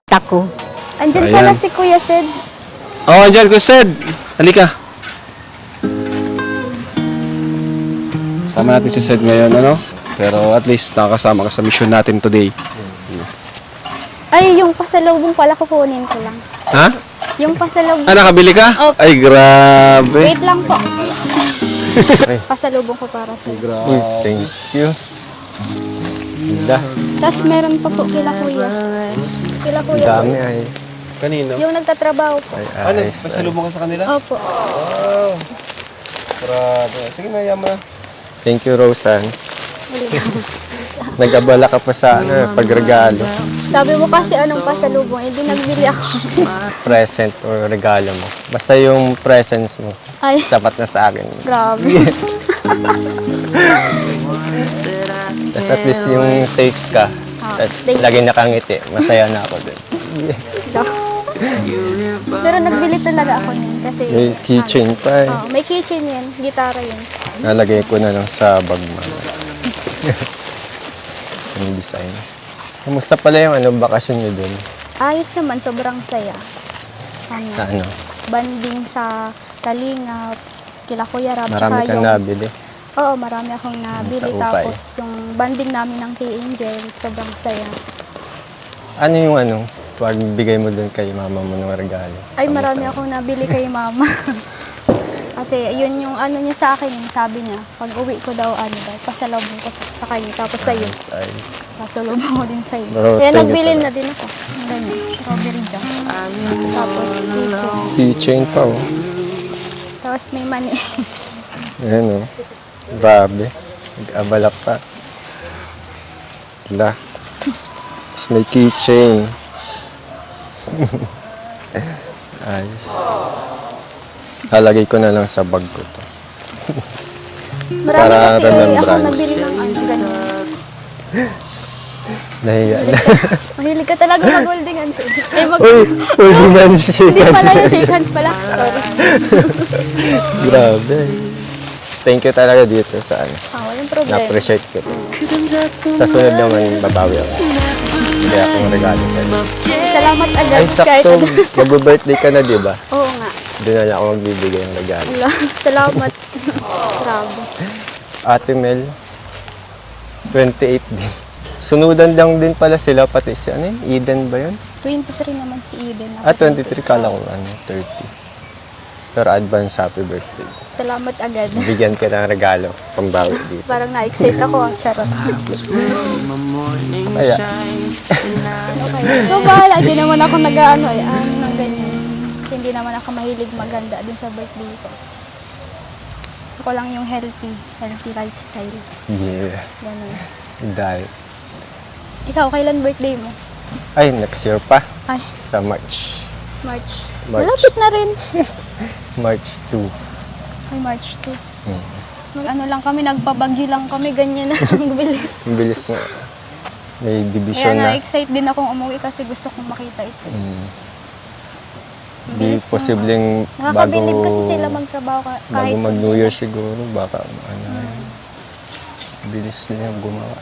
Tako. Andyan Ayan. pala si Kuya Sed. Oh, andyan, Kuya Sed. Halika. Sama natin si Sed ngayon, ano? Pero at least nakakasama ka sa mission natin today. Ay, yung pasalubong pala kukunin ko lang. Ha? Yung pasalubong. Ah, nakabili ka? Opo. Ay, grabe. Wait lang po. Pasalubong ko para sa iyo. Uy, thank you. Ganda. Tapos meron pa po kila Kuya. Kila Kuya. Dami ay. Kanino? Yung nagtatrabaho po. Ano, Ayos. pasalubong ka sa kanila? Opo. Wow. Grabe. Sige na, yaman na. Thank you, Rosan. Wala lang. Nag-abala ka pa sa pagregalo. Sabi mo kasi anong pasalubong, eh di nagbili ako. Present or regalo mo. Basta yung presence mo, Ay, sapat na sa akin. grabe. Tapos at least yung safe ka. Tapos thank you. lagi nakangiti. Masaya na ako dun. Pero nagbili talaga ako niyan kasi May keychain pa eh. may keychain yan, gitara yan. Nalagay ko na lang sa bag mo. Yung design. Kamusta pala yung bakasyon nyo dun? Ayos naman, sobrang saya. Na ano? Banding sa Kalingap, kila Kuya Rab, Marami tsaka kang nabili. Oo, marami akong nabili. Sa Upay. Tapos yung banding namin ng K-Angel, sobrang saya. Ano yung pag bigay mo dun kay mama mo ng regalo? Ay, marami akong nabili kay Mama. Kasi yun yung niya sa akin, yung sabi niya, pag uwi ko daw, pasalubong ko sa kanya. Tapos sa'yo, Ay, pasalubong ko din sa'yo. Oh, Kaya thank you nagbili pala. na din ako. Ang ganyan, strawberry jam. Tapos keychain. keychain pa oh. Tapos may mani. Ayan oh. Grabe. Nag-abala pa. Wala. Tapos may keychain. Ayos. Halagay ko na lang sa bag ko to. Marami Para kasi ako remembrance. nabili ng ganyan. Nahiya na. Mahilig ka talaga mag-holding hands. Eh, Uy! Holding hands, shake Hindi pala yung hands. shake hands pala. Sorry. Grabe. Thank you talaga dito sa Walang problema. Na-appreciate ko to. Sa sunod naman, babawi ako. Bigay akong regalo sa'yo. Salamat agad. Ay, Kahit sakto. ano. Mag-birthday ka na, di ba? Oo nga. Doon na lang ako magbibigay ng regalo. Wala. Salamat. Grabe. Ate Mel, 28 din. Sunudan lang din pala sila, pati si Eden ba yun? 23 naman si Eden. 23, kala ko 30. Pero advance happy birthday. Salamat agad. Bigyan ka ng regalo, pambawi dito. Parang na-excite ako. Charot. Kaya, Okay. Ikaw bahala. Di naman ako nag-ano ng ganyan. Kasi hindi naman ako mahilig maganda din sa birthday ko. Gusto ko lang yung healthy lifestyle. yeah, Ganun. diet. Ikaw, kailan birthday mo? Ay, next year pa, Ay, sa March. March. March. Malapit na rin. March 2. Ay, March 2. Hmm. Ano lang kami, nagpabagyo lang kami, ganyan na. Ang bilis. Ang bilis na. May Kaya division na. na-excite din akong umuwi kasi gusto kong makita ito. Hmm. Ang Di bilis posibleng Nakakabilib bago, kasi sila magtrabaho bago kahit mag-New Year siguro, baka bilis niya gumawa.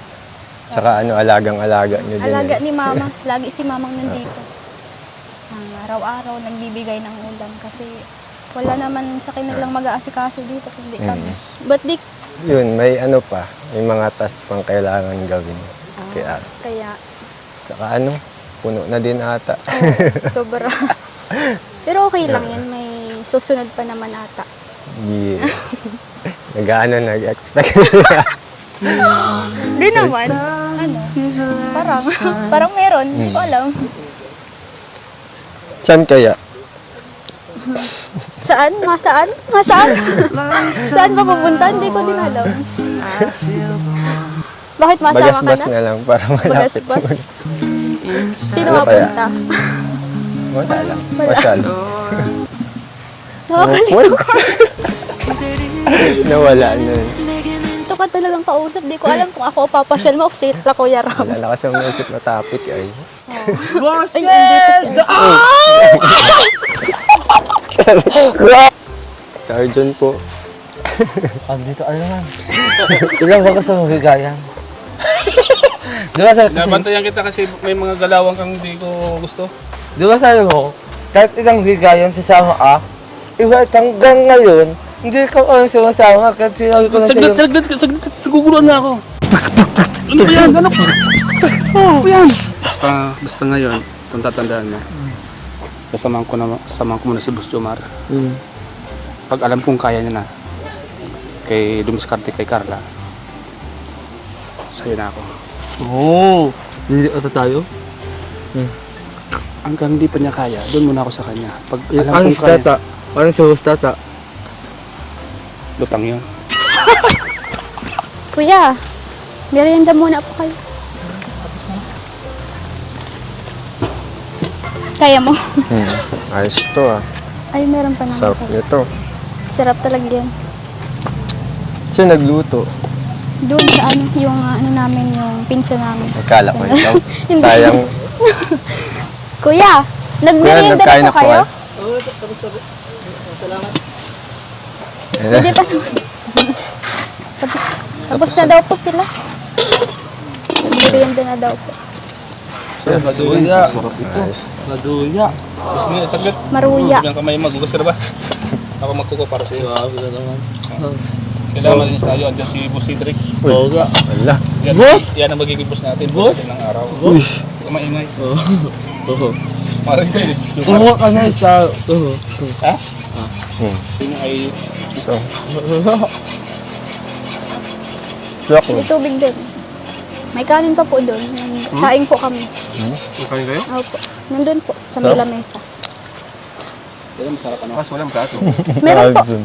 Tsaka alagang-alaga niyo din. alaga eh. ni Mama. Lagi si Mamang nandito. Araw-araw nagbibigay ng ulam kasi wala naman sa kanilang mag-aasikaso dito kundi kami. But di, Yun, may pa, may mga task pang kailangan gawin. Kaya, kaya saka puno na din ata. sobra. Pero okay lang yan, may susunod pa naman ata. Yeah. Nag-expect. Di naman, parang meron, hindi ko alam. Saan kaya? Saan? Masaan? Masaan? Saan ba pupunta? Hindi ko din alam. Bakit masama ka Bagas-bas na? na lang para malapit. Bagas-bas? Sino Ano kaya? mapunta? Wala lang. Pasyal. Nakakalito ko. Nawala na. Ito ka talagang kausap. Di ko alam kung ako o papasyal mo o si Kuya Ram. Wala kasi ang naisip na topic ay. Ay, dito si Sergeant po. Dito, ano naman? Ilang ba gusto mong higayan? Di ba sa kasi, Nabantayan kita kasi may mga galawang kang hindi ko gusto. di ba sabi mo, kahit ilang higayon sasama ka, iba hanggang ngayon, hindi ka sumasama kahit sinabi ko na sa'yo. Saglit, naguguluhan na ako. Ano ba yan? Ano ba yan? Basta ngayon, itong tatandaan mo. Sasamahan ko muna si Boss Jomar. Pag alam kong kaya niya na, kay dumiskarte kay Carla, sa'yo na ako. Oo, hindi ata tayo. Hanggang hindi pa niya kaya, doon muna ako sa kanya. Pag alam Ang kong kaya, tata, parang sa tata. lutang yun. Kuya, merienda muna po kayo. Kaya mo? Ayos to ah. Ay, meron pa naman. Sarap nito. Sarap talaga yan. Sino nagluto? Doon sa ano, yung ano namin, yung pinsa namin. Akala ko ikaw. Hindi. Sayang. Kuya, nagmerienda nagkain na po kayo? Hindi pa naman. Tapos na daw po sila. Nagmerienda na daw po. Maduya. Nice. Maduya. Gusto mo, saglit. Maruya. Yung kamay mo, gugas ka na ba? Ako magkuko para sa'yo. Grabe ka naman. Kailangan malinis tayo. Andiyan si Boss Cedric. Oo nga. Wala. Yan ang magiging boss natin. Boss? Ng araw. Uy. Huwag ka maingay. Oo. Parang kayo. Tuwa ka na, Star. Ha? Hmm. Yun ay So. Lock mo. May tubig din. May kanin pa po doon. Saing po kami. Kain kayo? Opo. Nandun po, sa may lamesa. Mas walang plato. Meron po. Dun.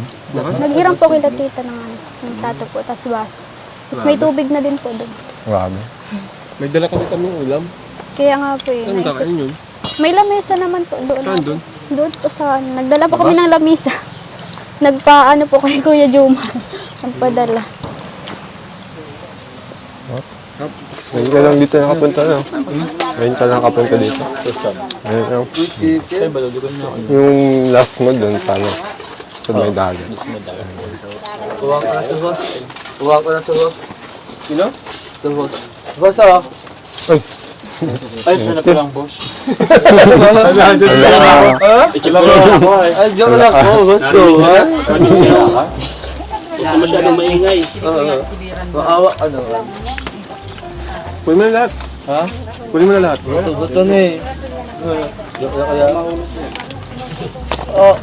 Naghiram po kila tita ng, ano, ng tato po, tas baso. Tapos may tubig na din po doon. Grabe. May dala kami ulam. Kaya nga po eh. Saan naisip- kakain yun? May lamesa naman po doon. Saan doon? Doon po sa, nagdala po kami ng lamesa. Nagpaano po kay Kuya Juma. Nagpadala. Ngayon ka lang dito nakapunta na. Ngayon ka lang nakapunta dito. Ngayon lang. Yung last mo doon, paano? Sa may dagat. Tuwa ka na sa boss. Tuwa ka na sa boss. Sino? Sa boss. Boss ah. ay, sarap lang, boss. Ay, joke lang ako. Gusto. Hindi masyadong maingay. Maawa ka naman. Kunin mo na lahat. Ha? Kunin mo na lahat. Gusto na eh. Joke lang kaya. Oh.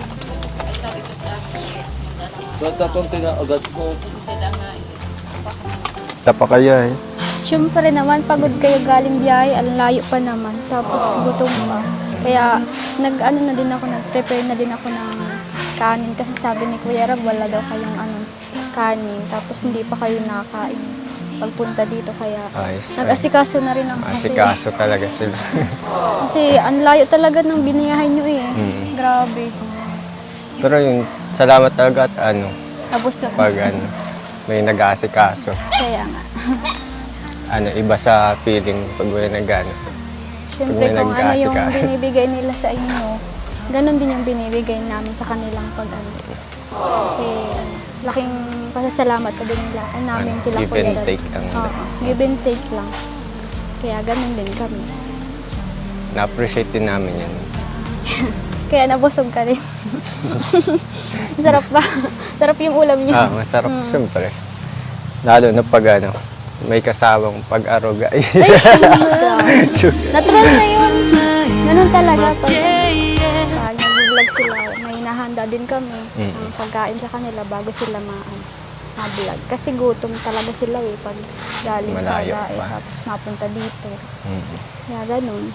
Ba't akong tinaagat ko? Tapa kaya eh. Siyempre naman, pagod kayo galing biyahe, ang layo pa naman. Tapos gutom pa. Kaya nag-ano na din ako, nag-prepare na din ako ng kanin. Kasi sabi ni Kuya Rab, wala daw kayong kanin. Tapos hindi pa kayo nakakain pagpunta dito. Kaya Ayos. nag-asikaso na rin ako. Asikaso talaga sila. Kasi ang layo talaga ng biniyahan nyo eh. Grabe. Pero yung salamat talaga at ano, Tapos pag ano, may nag-aasikaso. kaya nga. Ano, iba sa feeling pag may nag-ano. Siyempre Pag may kung ano yung nag-aasikaso. binibigay nila sa inyo, ganun din yung binibigay namin sa kanilang pag-ano. Kasi laking pasasalamat ko din nila namin Ano, kila give Kuya and Rab. take lang. Oo, give and take lang. Kaya ganun din kami. Na-appreciate din namin yan. Kaya nabusog ka rin. Sarap ba? Sarap yung ulam niyo. Masarap syempre. Lalo na pag ano, may kasamang pag-aruga. Ay, natural na yun. Ganun talaga. Pag nag-vlog sila, may hinahanda din kami ng pagkain sa kanila bago sila ma-vlog. Kasi gutom talaga sila eh pag galing sa Malayo dae, pa. tapos mapunta dito. Kaya ganun.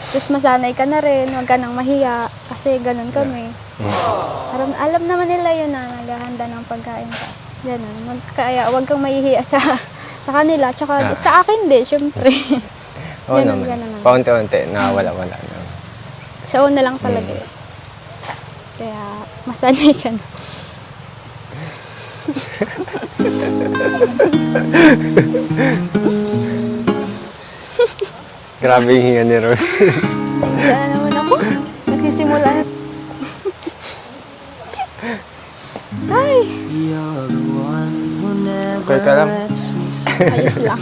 Tapos masanay ka na rin, huwag ka nang mahiya kasi ganun kami. Alam naman nila yun na naghahanda ng pagkain ka. Ganun. Kaya huwag kang mahihiya sa kanila, tsaka sa akin din, syempre. Oo Ganun, naman. ganun naman. Paunti-unti, nawala-wala na. Sa una lang talaga yun. Kaya masanay ka na. Grabe yung hinga ni Rose. Wala naman ako. Nagsisimula na. Ay! Okay ka lang. Ayos lang.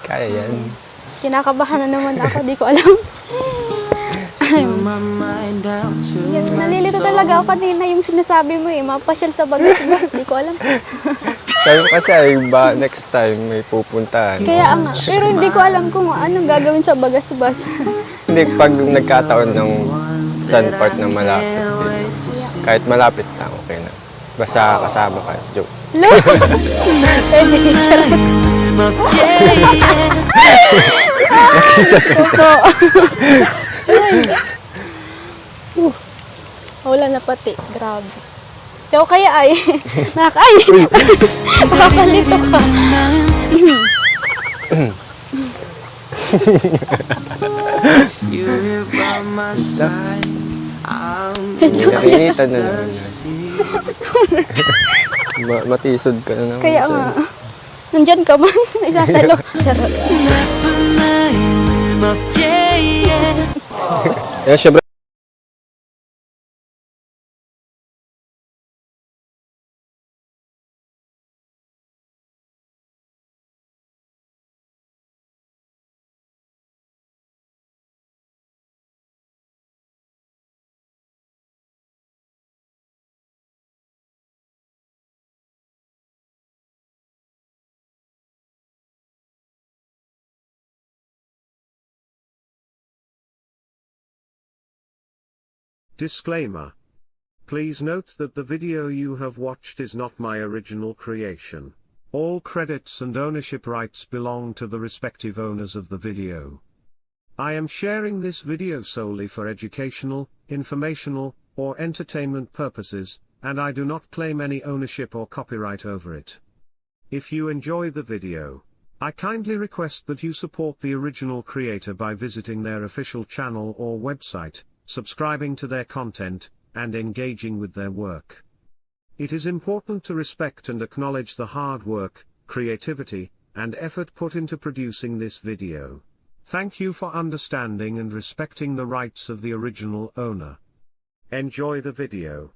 Kaya yan. Kinakabahan na naman ako, di ko alam. Yan, nalilito talaga ako kanina yung sinasabi mo eh, mapasyal sa bagas-bagas, di ko alam. Sabi ko kasi ay ba next time may pupuntahan. Kaya nga, pero hindi ko alam kung anong gagawin sa bagas-bas. Hindi, pag nagkataon ng sun part na malapit dito. Kahit malapit lang, okay na. Basta kasama ka. Joke. Lo! Pwede, charot. Opo. Uy. Wala na pati. Grabe. Ikaw kaya ay. Nakakalito ka. Nakinitan na naman. Matisod ka na naman. Kaya nga. Nandyan ka man. Isasalo. Charot. Kaya syempre, Disclaimer. Please note that the video you have watched is not my original creation. All credits and ownership rights belong to the respective owners of the video. I am sharing this video solely for educational, informational, or entertainment purposes, and I do not claim any ownership or copyright over it. If you enjoy the video, I kindly request that you support the original creator by visiting their official channel or website, subscribing to their content, and engaging with their work. It is important to respect and acknowledge the hard work, creativity, and effort put into producing this video. Thank you for understanding and respecting the rights of the original owner. Enjoy the video.